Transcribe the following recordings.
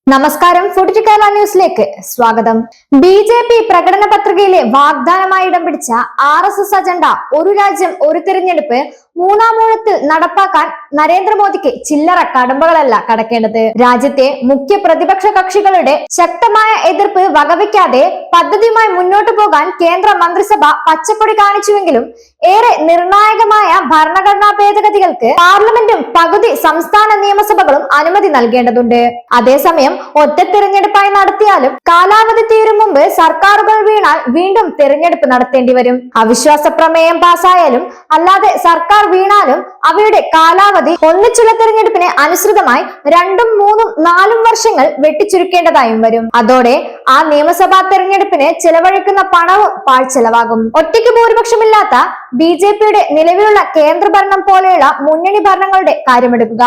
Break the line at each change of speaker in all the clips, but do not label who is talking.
നമസ്കാരം. ഫുഡ് കേരള ന്യൂസിലേക്ക് സ്വാഗതം. ബി.ജെ.പി. പ്രകടന പത്രികയിലെ വാഗ്ദാനമായി ഇടം പിടിച്ച RSS അജണ്ട ഒരു രാജ്യം ഒരു തിരഞ്ഞെടുപ്പ് മൂന്നാം ഊഴത്തിൽ നടപ്പാക്കാൻ നരേന്ദ്രമോദിക്ക് ചില്ലറ കടമ്പകളല്ല കടക്കേണ്ടത്. രാജ്യത്തെ മുഖ്യ പ്രതിപക്ഷ കക്ഷികളുടെ ശക്തമായ എതിർപ്പ് വകവയ്ക്കാതെ പദ്ധതിയുമായി മുന്നോട്ടു പോകാൻ കേന്ദ്ര മന്ത്രിസഭ പച്ചക്കൊടി കാണിച്ചുവെങ്കിലും ഏറെ നിർണായകമായ ഭരണഘടനാ ഭേദഗതികൾക്ക് പാർലമെന്റും പകുതി സംസ്ഥാന നിയമസഭകളും അനുമതി നൽകേണ്ടതുണ്ട്. അതേസമയം ഒറ്റ തിരഞ്ഞെടുപ്പായി നടത്തിയാലും കാലാവധി തീരും മുമ്പ് സർക്കാരുകൾ വീണാൽ വീണ്ടും തിരഞ്ഞെടുപ്പ് നടത്തേണ്ടി വരും. അവിശ്വാസ പ്രമേയം പാസായാലും അല്ലാതെ സർക്കാർ വീണാലും അവയുടെ കാലാവധി ഒന്നിച്ചുള്ള തിരഞ്ഞെടുപ്പിന് അനുസൃതമായി 2, 3, 4 വർഷങ്ങൾ വെട്ടിച്ചുരുക്കേണ്ടതായും വരും. അതോടെ ആ നിയമസഭാ തെരഞ്ഞെടുപ്പിന് ചെലവഴിക്കുന്ന പണവും പാഴ്ചെലവാകും. ഒറ്റയ്ക്ക് ഭൂരിപക്ഷമില്ലാത്ത ബി.ജെ.പിയുടെ നിലവിലുള്ള കേന്ദ്രഭരണം പോലെയുള്ള മുന്നണി ഭരണങ്ങളുടെ കാര്യമെടുക്കുക.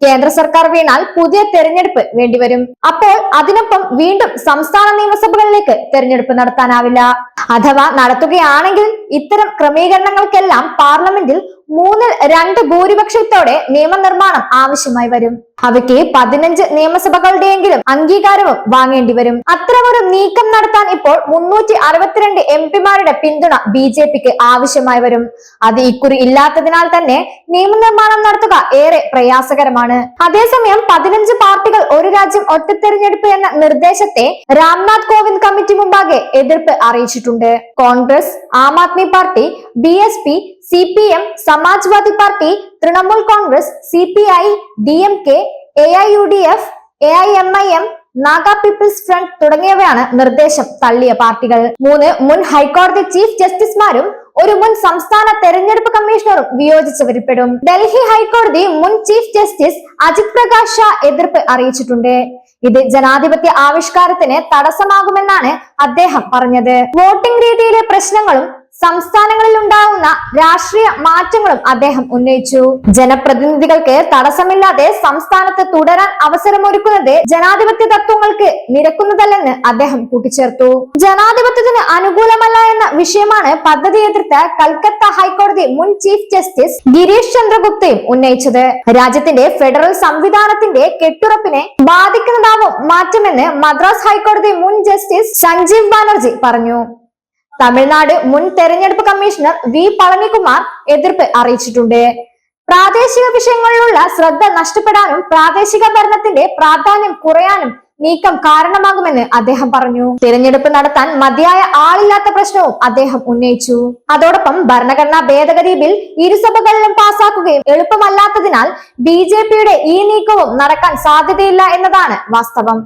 കേന്ദ്ര സർക്കാർ വീണാൽ പുതിയ തെരഞ്ഞെടുപ്പ് വേണ്ടിവരും. അപ്പോൾ അതിനൊപ്പം വീണ്ടും സംസ്ഥാന നിയമസഭകളിലേക്ക് തെരഞ്ഞെടുപ്പ് നടത്താനാവില്ല. അഥവാ നടത്തുകയാണെങ്കിൽ ഇത്തരം ക്രമീകരണങ്ങൾക്കെല്ലാം പാർലമെന്റിൽ 3/2 ഭൂരിപക്ഷത്തോടെ നിയമനിർമ്മാണം ആവശ്യമായി വരും. അവയ്ക്ക് 15 നിയമസഭകളുടെയെങ്കിലും അംഗീകാരവും വാങ്ങേണ്ടി വരും. അത്തരമൊരു നീക്കം നടത്താൻ ഇപ്പോൾ 362 MP-മാരുടെ പിന്തുണ ബി.ജെ.പിക്ക് ആവശ്യമായി വരും. അത് ഇക്കുറി ഇല്ലാത്തതിനാൽ തന്നെ നിയമനിർമ്മാണം നടത്തുക ഏറെ പ്രയാസകരമാണ്. അതേസമയം 15 പാർട്ടികൾ ഒരു രാജ്യം ഒറ്റ തെരഞ്ഞെടുപ്പ് എന്ന നിർദ്ദേശത്തെ രാംനാഥ് കോവിന്ദ് കമ്മിറ്റി മുമ്പാകെ എതിർപ്പ് അറിയിച്ചിട്ടുണ്ട്. Congress, Aam Aadmi party, BSP, CPM, Samajwadi party, Trinamool Congress, CPI, DMK, AIUDF, AIMIM, Naga people's front തുടങ്ങിയവയാണ് നിർദ്ദേശം തള്ളിയ പാർട്ടികൾ. 3 മുൻ ഹൈക്കോടതി ചീഫ് ജസ്റ്റിസുമാരും ഒരു മുൻ സംസ്ഥാന തെരഞ്ഞെടുപ്പ് കമ്മീഷണറും വിയോജിച്ചവരിൽപ്പെടും. ഡൽഹി ഹൈക്കോടതി മുൻ ചീഫ് ജസ്റ്റിസ് അജിത് പ്രകാശ് ഷാ എതിർപ്പ് അറിയിച്ചിട്ടുണ്ട്. ഇത് ജനാധിപത്യ ആവിഷ്കാരത്തിന് തടസ്സമാകുമെന്നാണ് അദ്ദേഹം പറഞ്ഞത്. വോട്ടിംഗ് രീതിയിലെ പ്രശ്നങ്ങളും സംസ്ഥാനങ്ങളിൽ ഉണ്ടാവുന്ന രാഷ്ട്രീയ മാറ്റങ്ങളും അദ്ദേഹം ഉന്നയിച്ചു. ജനപ്രതിനിധികൾക്ക് തടസ്സമില്ലാതെ സംസ്ഥാനത്ത് തുടരാൻ അവസരമൊരുക്കുന്നത് ജനാധിപത്യ തത്വങ്ങൾക്ക് നിരക്കുന്നതല്ലെന്ന് അദ്ദേഹം കൂട്ടിച്ചേർത്തു. ജനാധിപത്യത്തിന് അനുകൂലമല്ല എന്ന വിഷയമാണ് പദ്ധതി എതിർത്ത കൽക്കത്ത ഹൈക്കോടതി മുൻ ചീഫ് ജസ്റ്റിസ് ഗിരീഷ് ചന്ദ്ര ഗുപ്തയും ഉന്നയിച്ചത്. രാജ്യത്തിന്റെ ഫെഡറൽ സംവിധാനത്തിന്റെ കെട്ടുറപ്പിനെ ബാധിക്കുന്നതാവും മാറ്റമെന്ന് മദ്രാസ് ഹൈക്കോടതി മുൻ ജസ്റ്റിസ് സഞ്ജീവ് ബാനർജി പറഞ്ഞു. തമിഴ്നാട് മുൻ തെരഞ്ഞെടുപ്പ് കമ്മീഷണർ V. പളനികുമാർ എതിർപ്പ് അറിയിച്ചിട്ടുണ്ട്. പ്രാദേശിക വിഷയങ്ങളിലുള്ള ശ്രദ്ധ നഷ്ടപ്പെടാനും പ്രാദേശിക ഭരണത്തിന്റെ പ്രാധാന്യം കുറയാനും നീക്കം കാരണമാകുമെന്ന് അദ്ദേഹം പറഞ്ഞു. തിരഞ്ഞെടുപ്പ് നടത്താൻ മതിയായ ആളില്ലാത്ത പ്രശ്നവും അദ്ദേഹം ഉന്നയിച്ചു. അതോടൊപ്പം ഭരണഘടനാ ഭേദഗതി ബിൽ ഇരുസഭകളിലും പാസാക്കുകയും എളുപ്പമല്ലാത്തതിനാൽ ബി.ജെ.പിയുടെ ഈ നീക്കവും നടക്കാൻ സാധ്യതയില്ല എന്നതാണ് വാസ്തവം.